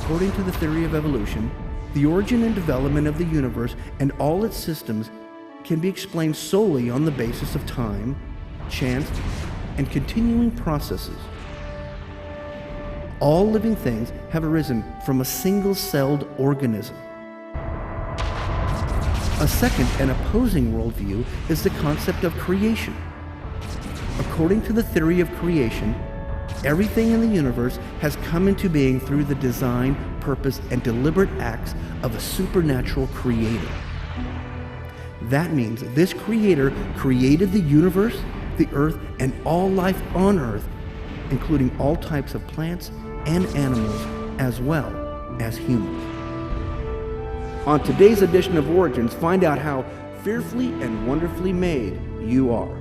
according to the theory of evolution, the origin and development of the universe and all its systems can be explained solely on the basis of time, chance, and continuing processes. All living things have arisen from a single-celled organism. A second and opposing worldview is the concept of creation. According to the theory of creation, everything in the universe has come into being through the design, purpose, and deliberate acts of a supernatural creator. That means this creator created the universe, the earth, and all life on earth, including all types of plants and animals, as well as humans. On today's edition of Origins, find out how fearfully and wonderfully made you are.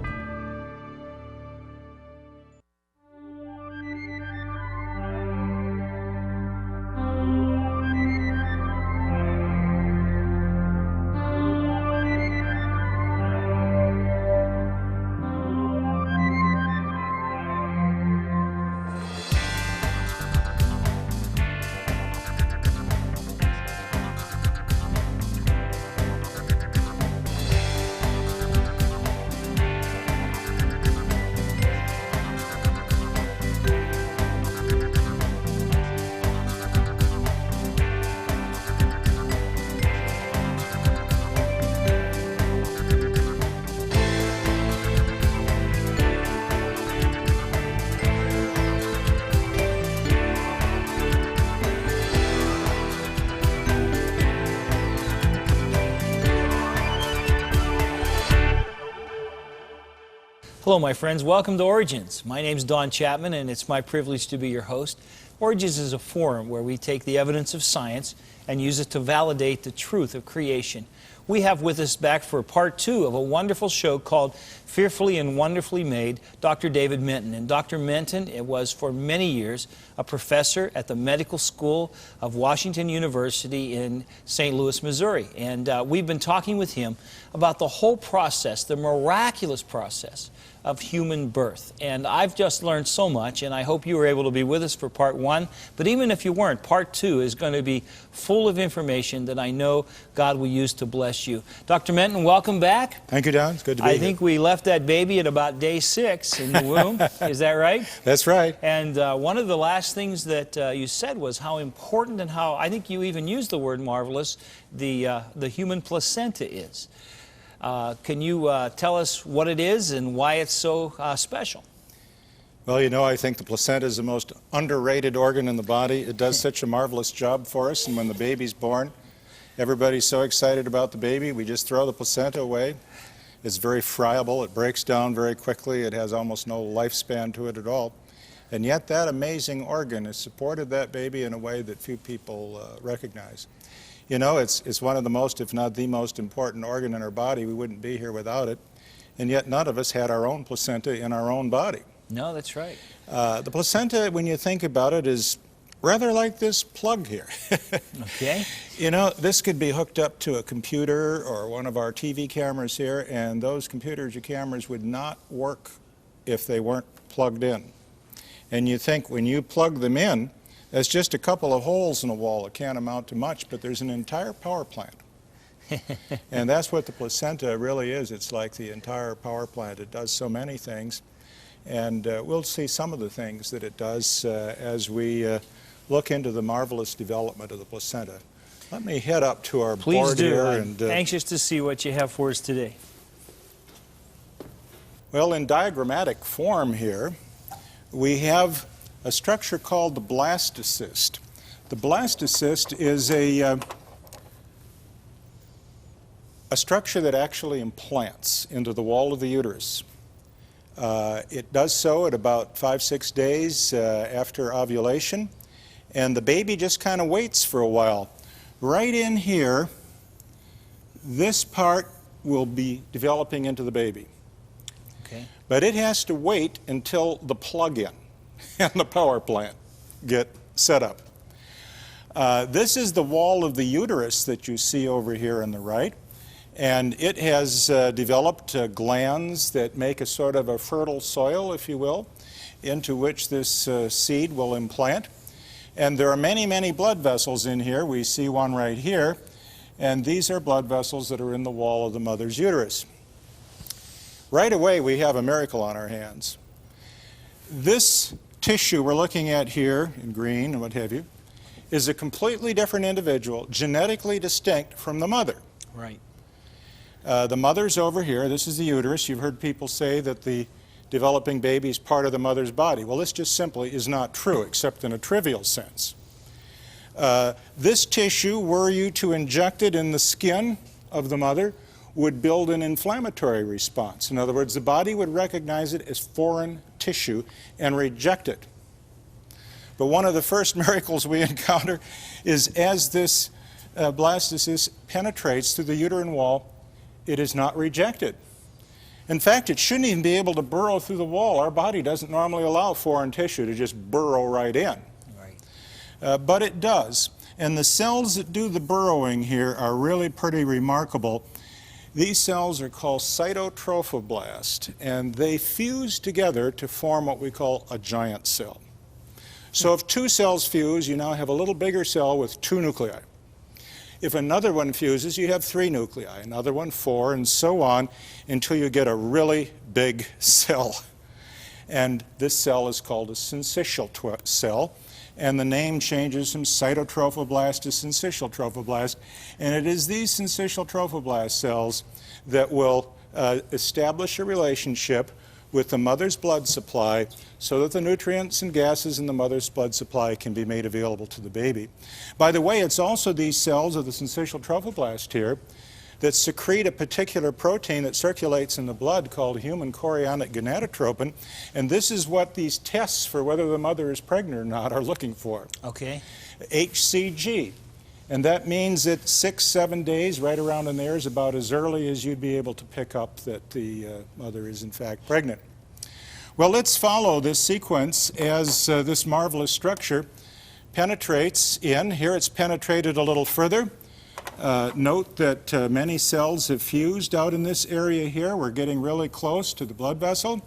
Hello, my friends. Welcome to Origins. My name is Donn Chapman, and it's my privilege to be your host. Origins is a forum where we take the evidence of science and use it to validate the truth of creation. We have with us back for part 2 of a wonderful show called Fearfully and Wonderfully Made, Dr. David Menton. And Dr. Menton, it was for many years a professor at the Medical School of Washington University in St. Louis, Missouri. And we've been talking with him about the whole process, the miraculous process of human birth. And I've just learned so much, and I hope you were able to be with us for part 1. But even if you weren't, part 2 is going to be full of information that I know God will use to bless you. Dr. Menton, welcome back. Thank you, Don. It's good to be here. I think we left that baby at about day 6 in the womb. Is that right? That's right. And one of the last things that you said was how important and how, I think you even used the word marvelous, the human placenta is. Can you tell us what it is and why it's so special? Well, you know, I think the placenta is the most underrated organ in the body. It does such a marvelous job for us, and when the baby's born, everybody's so excited about the baby, we just throw the placenta away. It's very friable, it breaks down very quickly, it has almost no lifespan to it at all. And yet that amazing organ has supported that baby in a way that few people recognize. You know, it's one of the most, if not the most important organ in our body. We wouldn't be here without it. And yet none of us had our own placenta in our own body. No, that's right. The placenta, when you think about it, is rather like this plug here. Okay. You know, this could be hooked up to a computer or one of our TV cameras here, and those computers or cameras would not work if they weren't plugged in. And you think when you plug them in, that's just a couple of holes in a wall. It can't amount to much, but there's an entire power plant. And that's what the placenta really is. It's like the entire power plant. It does so many things. And we'll see some of the things that it does as we look into the marvelous development of the placenta. Let me head up to our board here. I'm anxious to see what you have for us today. Well, in diagrammatic form here, we have a structure called the blastocyst. The blastocyst is a structure that actually implants into the wall of the uterus. It does so at about 5-6 days after ovulation, and the baby just kind of waits for a while. Right in here, this part will be developing into the baby. Okay. But it has to wait until the plug-in and the power plant get set up. This is the wall of the uterus that you see over here on the right, and it has developed glands that make a sort of a fertile soil, if you will, into which this seed will implant. And there are many, many blood vessels in here. We see one right here. And these are blood vessels that are in the wall of the mother's uterus. Right away, we have a miracle on our hands. This tissue we're looking at here in green and what have you is a completely different individual, genetically distinct from the mother. Right. The mother's over here. This is the uterus. You've heard people say that the developing baby is part of the mother's body. Well, this just simply is not true, except in a trivial sense. This tissue, were you to inject it in the skin of the mother, would build an inflammatory response. In other words, the body would recognize it as foreign tissue and reject it. But one of the first miracles we encounter is as this blastocyst penetrates through the uterine wall, it is not rejected. In fact, it shouldn't even be able to burrow through the wall. Our body doesn't normally allow foreign tissue to just burrow right in. Right. But it does. And the cells that do the burrowing here are really pretty remarkable. These cells are called cytotrophoblasts, and they fuse together to form what we call a giant cell. So if two cells fuse, you now have a little bigger cell with 2 nuclei. If another one fuses, you have 3 nuclei, another one 4, and so on, until you get a really big cell. And this cell is called a syncytial cell, and the name changes from cytotrophoblast to syncytial trophoblast. And it is these syncytial trophoblast cells that will establish a relationship with the mother's blood supply so that the nutrients and gases in the mother's blood supply can be made available to the baby. By the way, it's also these cells of the syncytial trophoblast here that secrete a particular protein that circulates in the blood called human chorionic gonadotropin, and this is what these tests for whether the mother is pregnant or not are looking for. Okay. HCG. And that means that 6-7 days, right around in there, is about as early as you'd be able to pick up that the mother is in fact pregnant. Well, let's follow this sequence as this marvelous structure penetrates in. Here it's penetrated a little further. Note that many cells have fused out in this area here. We're getting really close to the blood vessel.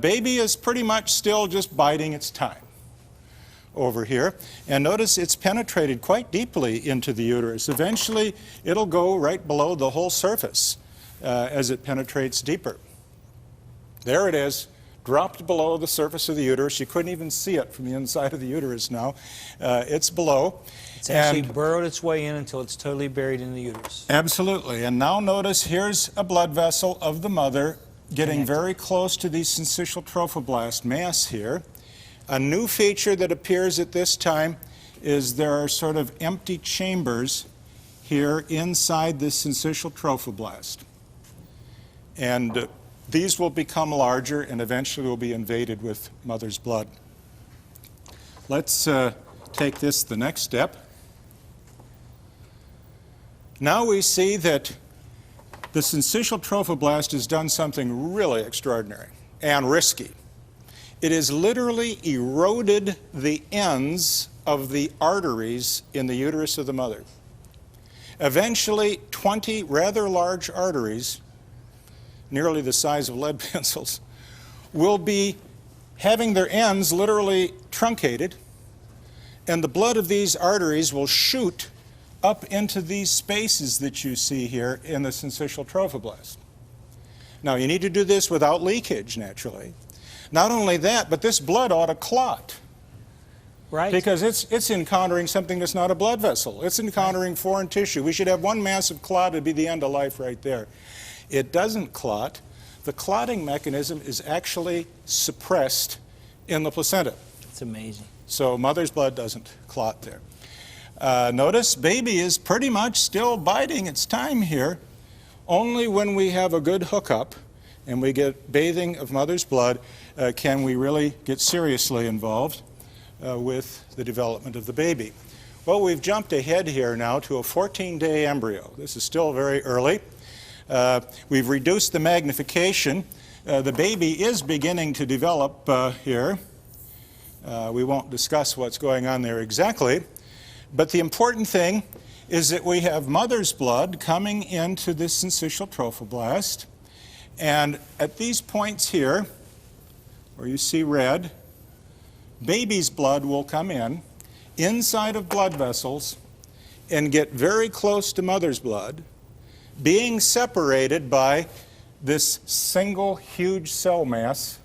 Baby is pretty much still just biding its time over here. And notice it's penetrated quite deeply into the uterus. Eventually, it'll go right below the whole surface as it penetrates deeper. There it is, dropped below the surface of the uterus. You couldn't even see it from the inside of the uterus now. It's below. It's actually burrowed its way in until it's totally buried in the uterus. Absolutely. And now notice here's a blood vessel of the mother getting very close to the syncytial trophoblast mass here. A new feature that appears at this time is there are sort of empty chambers here inside this syncytial trophoblast. And these will become larger and eventually will be invaded with mother's blood. Let's take this the next step. Now we see that the syncytial trophoblast has done something really extraordinary and risky. It has literally eroded the ends of the arteries in the uterus of the mother. Eventually, 20 rather large arteries, nearly the size of lead pencils, will be having their ends literally truncated, and the blood of these arteries will shoot up into these spaces that you see here in the syncytial trophoblast. Now, you need to do this without leakage, naturally. Not only that, but this blood ought to clot. Right. Because it's encountering something that's not a blood vessel. It's encountering foreign tissue. We should have one massive clot. It'd be the end of life right there. It doesn't clot. The clotting mechanism is actually suppressed in the placenta. It's amazing. So mother's blood doesn't clot there. Notice baby is pretty much still biding its time here. Only when we have a good hookup and we get bathing of mother's blood can we really get seriously involved with the development of the baby. Well, we've jumped ahead here now to a 14-day embryo. This is still very early. We've reduced the magnification. The baby is beginning to develop here. We won't discuss what's going on there exactly, but the important thing is that we have mother's blood coming into this syncytial trophoblast, and at these points here, where you see red, baby's blood will come in, inside of blood vessels and get very close to mother's blood, being separated by this single huge cell mass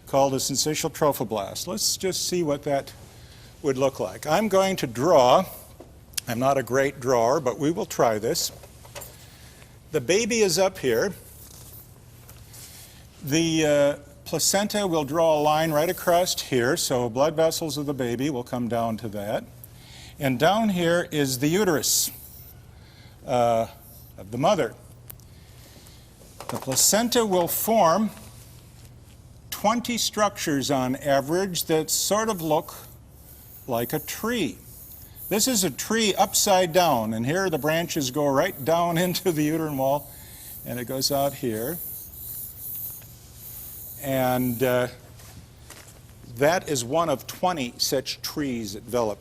called a syncytial trophoblast. Let's just see what that would look like. I'm going to draw. I'm not a great drawer, but we will try this. The baby is up here. The placenta will draw a line right across here, so blood vessels of the baby will come down to that. And down here is the uterus of the mother. The placenta will form 20 structures on average that sort of look like a tree. This is a tree upside down, and here the branches go right down into the uterine wall, and it goes out here. And that is one of 20 such trees that develop.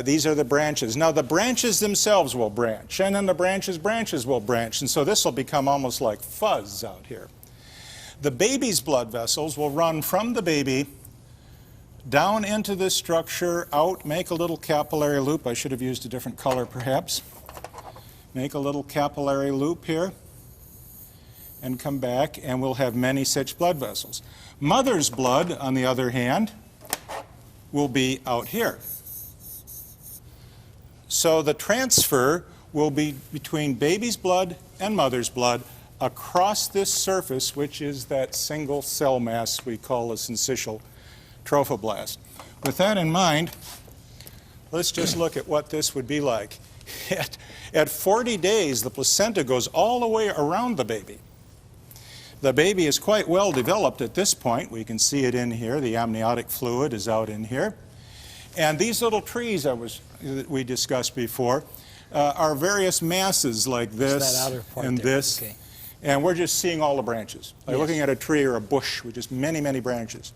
These are the branches. Now the branches themselves will branch, and then the branches will branch, and so this will become almost like fuzz out here. The baby's blood vessels will run from the baby down into this structure, out, make a little capillary loop. I should have used a different color perhaps. Make a little capillary loop here and come back, and we'll have many such blood vessels. Mother's blood, on the other hand, will be out here. So the transfer will be between baby's blood and mother's blood across this surface, which is that single cell mass we call a syncytial trophoblast. With that in mind, let's just look at what this would be like. At 40 days, the placenta goes all the way around the baby. The baby is quite well developed at this point. We can see it in here. The amniotic fluid is out in here. And these little trees that we discussed before are various masses like this and this. Okay. And we're just seeing all the branches. Like looking at a tree or a bush with just many, many branches.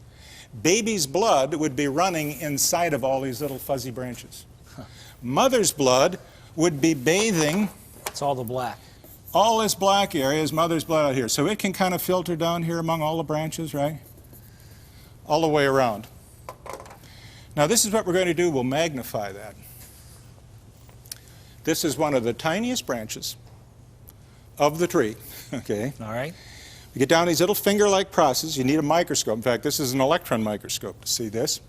Baby's blood would be running inside of all these little fuzzy branches. Huh. Mother's blood would be bathing. It's all the black. All this black area is mother's blood out here. So it can kind of filter down here among all the branches, right? All the way around. Now this is what we're going to do. We'll magnify that. This is one of the tiniest branches of the tree. Okay. All right. You get down these little finger-like processes. You need a microscope. In fact, this is an electron microscope to see this.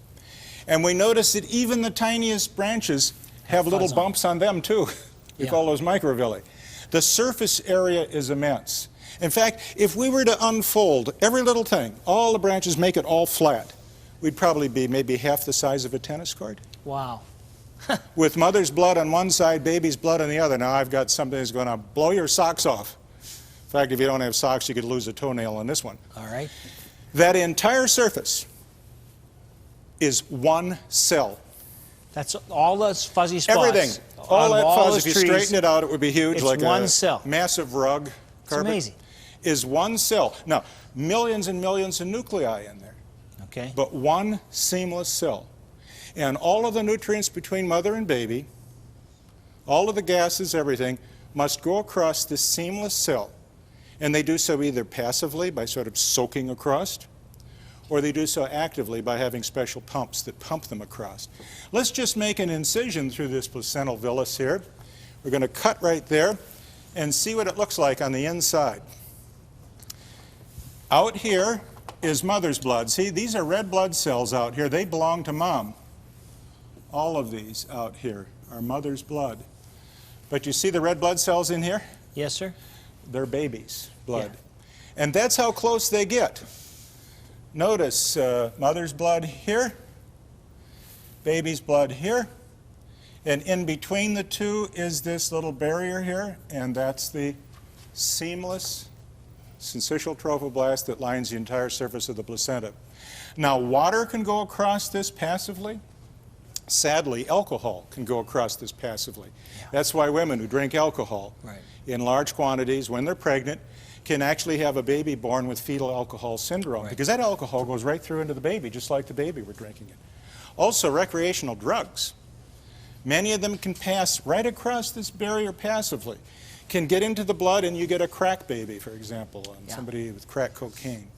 And we notice that even the tiniest branches have little bumps on them too. We call those microvilli. The surface area is immense. In fact, if we were to unfold every little thing, all the branches, make it all flat, we'd probably be maybe half the size of a tennis court. Wow. With mother's blood on one side, baby's blood on the other. Now I've got something that's going to blow your socks off. In fact, if you don't have socks, you could lose a toenail on this one. All right. That entire surface is one cell. That's all those fuzzy spots. Everything. All that fuzz, if you straighten it out, it would be huge. It's like one a cell. Massive rug carpet. It's amazing. Is one cell. Now, millions and millions of nuclei in there. Okay. But one seamless cell. And all of the nutrients between mother and baby, all of the gases, everything, must go across this seamless cell. And they do so either passively by sort of soaking across, or they do so actively by having special pumps that pump them across. Let's just make an incision through this placental villus here. We're going to cut right there and see what it looks like on the inside. Out here is mother's blood. See, these are red blood cells out here. They belong to mom. All of these out here are mother's blood. But you see the red blood cells in here? Yes, sir. They're baby's blood. Yeah. And that's how close they get. Notice mother's blood here, baby's blood here, and in between the two is this little barrier here, and that's the seamless syncytial trophoblast that lines the entire surface of the placenta. Now, water can go across this passively. Sadly, alcohol can go across this passively. Yeah. That's why women who drink alcohol in large quantities when they're pregnant can actually have a baby born with fetal alcohol syndrome, because that alcohol goes right through into the baby, just like the baby were drinking it. Also, recreational drugs. Many of them can pass right across this barrier passively, can get into the blood, and you get a crack baby, for example, on somebody with crack cocaine.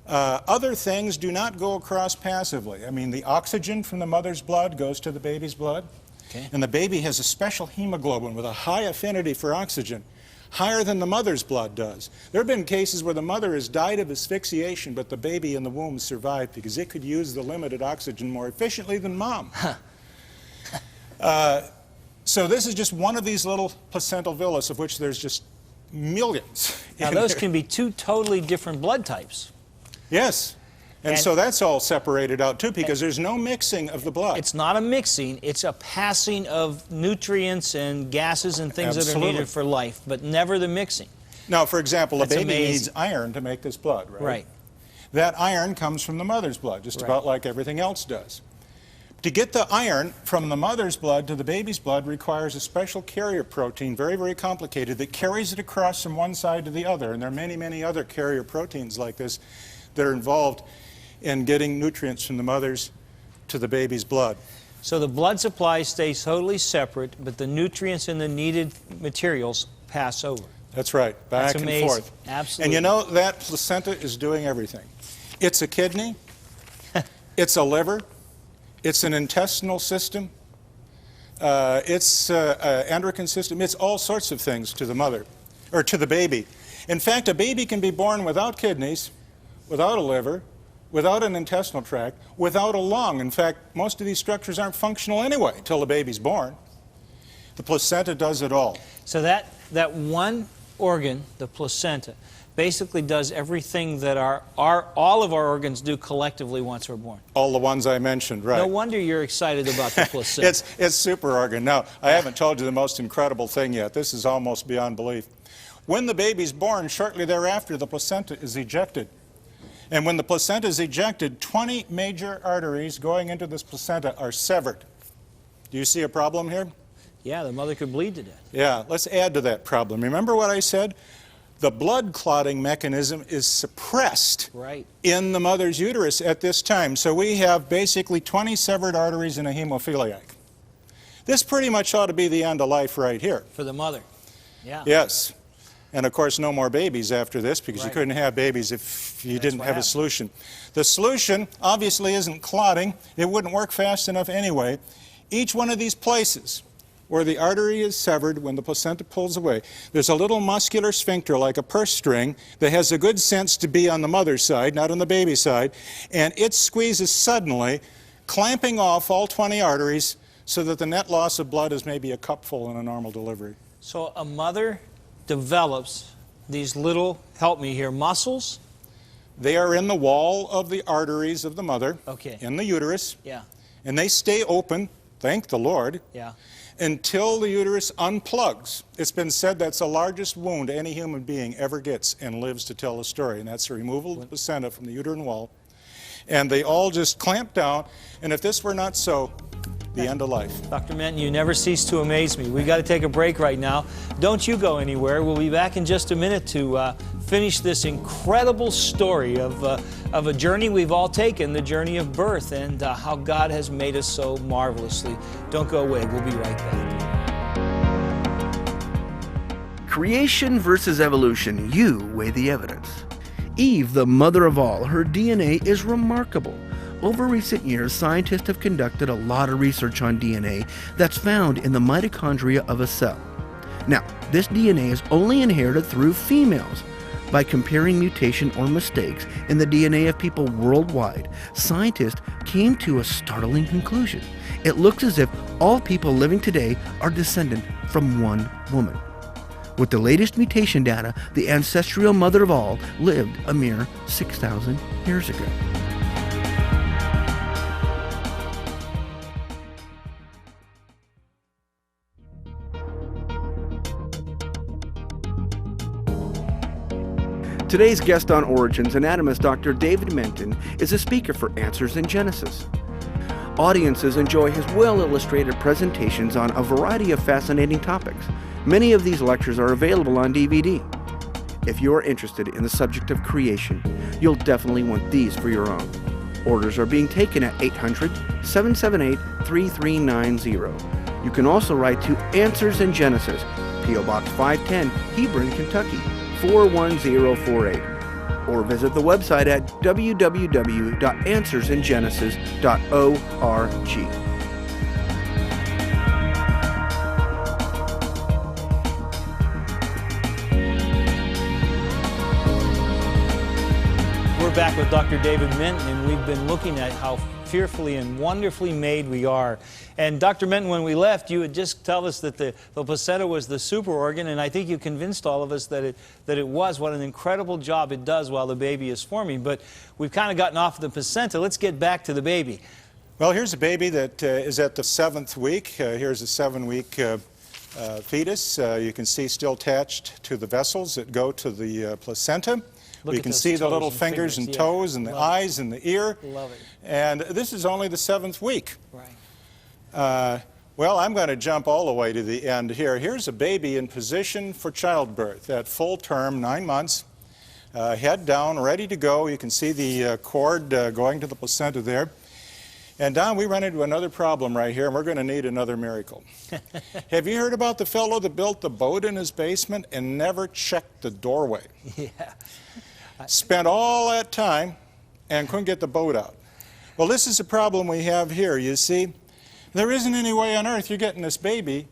Other things do not go across passively. I mean, the oxygen from the mother's blood goes to the baby's blood. Okay. And the baby has a special hemoglobin with a high affinity for oxygen, higher than the mother's blood does. There have been cases where the mother has died of asphyxiation, but the baby in the womb survived because it could use the limited oxygen more efficiently than mom. So this is just one of these little placental villus, of which there's just millions. Now those can be two totally different blood types. Yes. And so that's all separated out too, because there's no mixing of the blood. It's not a mixing, it's a passing of nutrients and gases and things that are needed for life, but never the mixing. Now, for example, That's a baby amazing. needs iron to make this blood, right? Right. That iron comes from the mother's blood, just about like everything else does. To get the iron from the mother's blood to the baby's blood requires a special carrier protein, very, very complicated, that carries it across from one side to the other. And there are many, many other carrier proteins like this that are involved in getting nutrients from the mother's to the baby's blood. So the blood supply stays totally separate, but the nutrients and the needed materials pass over. That's right, back That's and amazing. forth. Absolutely. And you know, that placenta is doing everything. It's a kidney, it's a liver, it's an intestinal system, it's an endocrine system, it's all sorts of things to the mother, or to the baby. In fact, a baby can be born without kidneys, without a liver, without an intestinal tract, without a lung. In fact, most of these structures aren't functional anyway until the baby's born. The placenta does it all. So that one organ, the placenta, basically does everything that all of our organs do collectively once we're born. All the ones I mentioned, right. No wonder you're excited about the placenta. It's super organ. Now, I haven't told you the most incredible thing yet. This is almost beyond belief. When the baby's born, shortly thereafter, the placenta is ejected. And when the placenta is ejected, 20 major arteries going into this placenta are severed. Do you see a problem here? Yeah, the mother could bleed to death. Yeah, let's add to that problem. Remember what I said? The blood clotting mechanism is suppressed in the mother's uterus at this time. So we have basically 20 severed arteries in a hemophiliac. This pretty much ought to be the end of life right here. For the mother. Yeah. Yes. And of course, no more babies after this, because you couldn't have babies if you didn't have a solution. The solution obviously isn't clotting. It wouldn't work fast enough anyway. Each one of these places where the artery is severed when the placenta pulls away, there's a little muscular sphincter like a purse string that has a good sense to be on the mother's side, not on the baby's side, and it squeezes suddenly, clamping off all 20 arteries so that the net loss of blood is maybe a cupful in a normal delivery. So a mother develops these little, help me here, muscles? They are in the wall of the arteries of the mother, in the uterus, and they stay open, thank the Lord, until the uterus unplugs. It's been said that's the largest wound any human being ever gets and lives to tell the story, and that's the removal of the placenta from the uterine wall. And they all just clamp down, and if this were not so, the end of life. Dr. Menton, you never cease to amaze me. We've got to take a break right now. Don't you go anywhere. We'll be back in just a minute to finish this incredible story of a journey we've all taken, the journey of birth, and how God has made us so marvelously. Don't go away. We'll be right back. Creation versus evolution. You weigh the evidence. Eve, the mother of all, her DNA is remarkable. Over recent years, scientists have conducted a lot of research on DNA that's found in the mitochondria of a cell. Now, this DNA is only inherited through females. By comparing mutation or mistakes in the DNA of people worldwide, scientists came to a startling conclusion. It looks as if all people living today are descended from one woman. With the latest mutation data, the ancestral mother of all lived a mere 6,000 years ago. Today's guest on Origins, anatomist Dr. David Menton, is a speaker for Answers in Genesis. Audiences enjoy his well-illustrated presentations on a variety of fascinating topics. Many of these lectures are available on DVD. If you are interested in the subject of creation, you'll definitely want these for your own. Orders are being taken at 800-778-3390. You can also write to Answers in Genesis, P.O. Box 510, Hebron, Kentucky, 41048. or visit the website at www.answersingenesis.org. We're back with Dr. David Menton, and we've been looking at how fearfully and wonderfully made we are. And Dr. Menton, when we left, you had just told us that the placenta was the super organ, and I think you convinced all of us that it was. What an incredible job it does while the baby is forming. But we've kind of gotten off the placenta. Let's get back to the baby. Well, here's a baby that is at the 7th week. Here's a 7-week fetus. You can see still attached to the vessels that go to the placenta. Look You can see the little fingers and toes and the eyes and the ear. Love it. And this is only the 7th week. Right. Well, I'm going to jump all the way to the end here. Here's a baby in position for childbirth at full term, 9 months. Head down, ready to go. You can see the cord going to the placenta there. And Don, we run into another problem right here, and we're going to need another miracle. Have you heard about the fellow that built the boat in his basement and never checked the doorway? Yeah. Spent all that time and couldn't get the boat out. Well, this is the problem we have here. You see, there isn't any way on earth you're getting this baby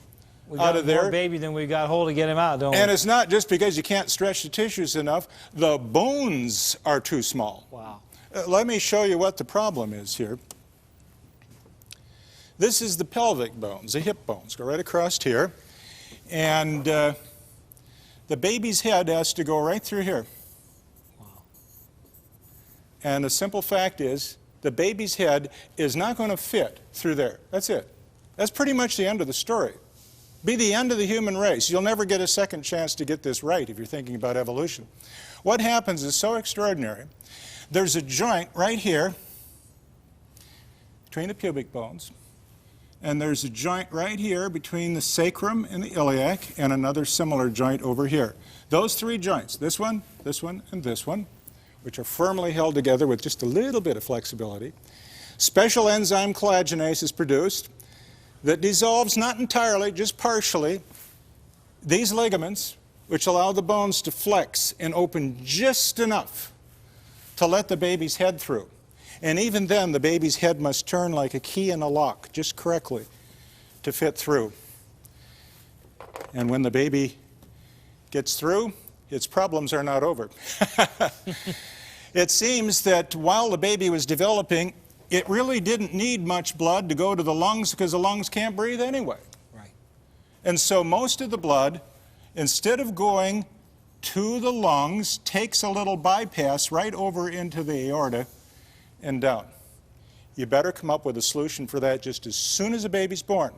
out of there. We got more baby than we got hold to get him out, don't we? And it's not just because you can't stretch the tissues enough. The bones are too small. Wow. Let me show you what the problem is here. This is the pelvic bones, the hip bones. Go right across here. And the baby's head has to go right through here. And the simple fact is, the baby's head is not going to fit through there. That's it. That's pretty much the end of the story. Be the end of the human race. You'll never get a second chance to get this right if you're thinking about evolution. What happens is so extraordinary. There's a joint right here between the pubic bones, and there's a joint right here between the sacrum and the iliac, and another similar joint over here. Those 3 joints, this one, and this one, which are firmly held together with just a little bit of flexibility. Special enzyme collagenase is produced that dissolves not entirely, just partially, these ligaments, which allow the bones to flex and open just enough to let the baby's head through. And even then, the baby's head must turn like a key in a lock, just correctly, to fit through. And when the baby gets through, its problems are not over. It seems that while the baby was developing, it really didn't need much blood to go to the lungs because the lungs can't breathe anyway. Right. And so most of the blood, instead of going to the lungs, takes a little bypass right over into the aorta and down. You better come up with a solution for that just as soon as the baby's born.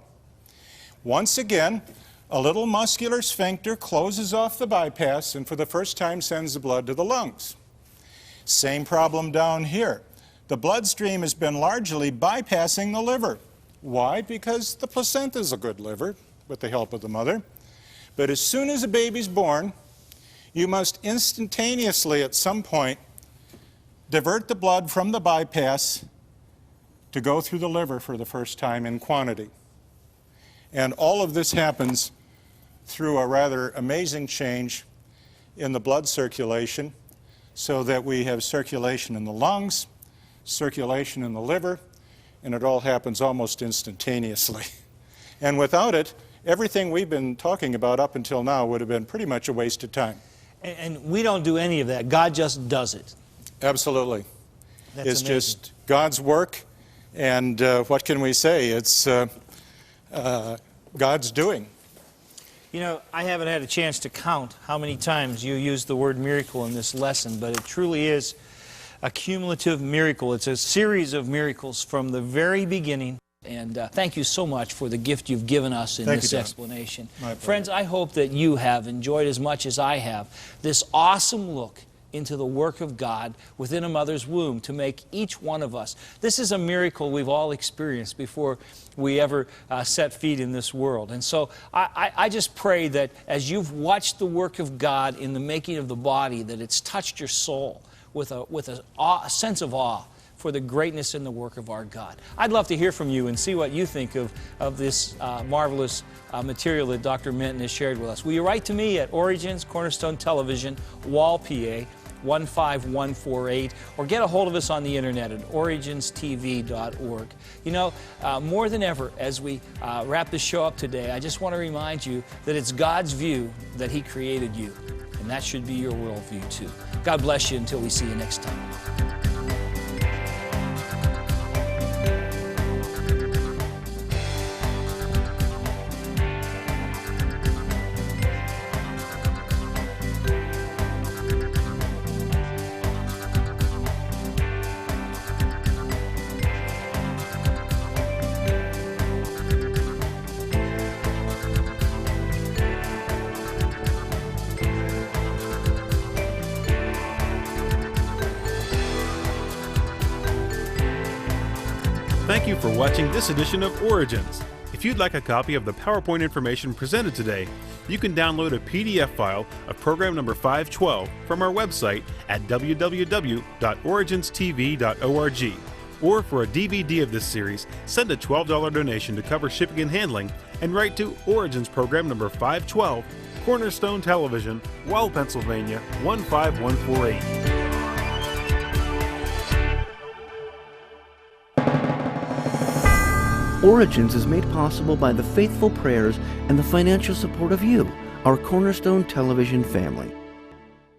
Once again, a little muscular sphincter closes off the bypass and for the first time sends the blood to the lungs. Same problem down here. The bloodstream has been largely bypassing the liver. Why? Because the placenta is a good liver with the help of the mother. But as soon as a baby's born, you must instantaneously at some point divert the blood from the bypass to go through the liver for the first time in quantity. And all of this happens through a rather amazing change in the blood circulation so that we have circulation in the lungs, circulation in the liver, and it all happens almost instantaneously. And without it, everything we've been talking about up until now would have been pretty much a waste of time. And we don't do any of that. God just does it. Absolutely. That's It's amazing. just God's work, and what can we say? It's God's doing. You know, I haven't had a chance to count how many times you used the word miracle in this lesson, but it truly is a cumulative miracle. It's a series of miracles from the very beginning. And thank you so much for the gift you've given us in this explanation. Friends, I hope that you have enjoyed as much as I have this awesome look into the work of God within a mother's womb to make each one of us. This is a miracle we've all experienced before we ever set feet in this world. And so I just pray that as you've watched the work of God in the making of the body, that it's touched your soul with a sense of awe for the greatness and the work of our God. I'd love to hear from you and see what you think of this marvelous material that Dr. Menton has shared with us. Will you write to me at Origins, Cornerstone Television, Wall, PA, 15148, or get a hold of us on the internet at originstv.org. You know, more than ever, as we wrap this show up today, I just want to remind you that it's God's view that He created you, and that should be your worldview too. God bless you until we see you next time. Thank you for watching this edition of Origins. If you'd like a copy of the PowerPoint information presented today, you can download a PDF file of program number 512 from our website at www.originstv.org. Or for a DVD of this series, send a $12 donation to cover shipping and handling and write to Origins program number 512, Cornerstone Television, Wall, Pennsylvania 15148. Origins is made possible by the faithful prayers and the financial support of you, our Cornerstone Television family.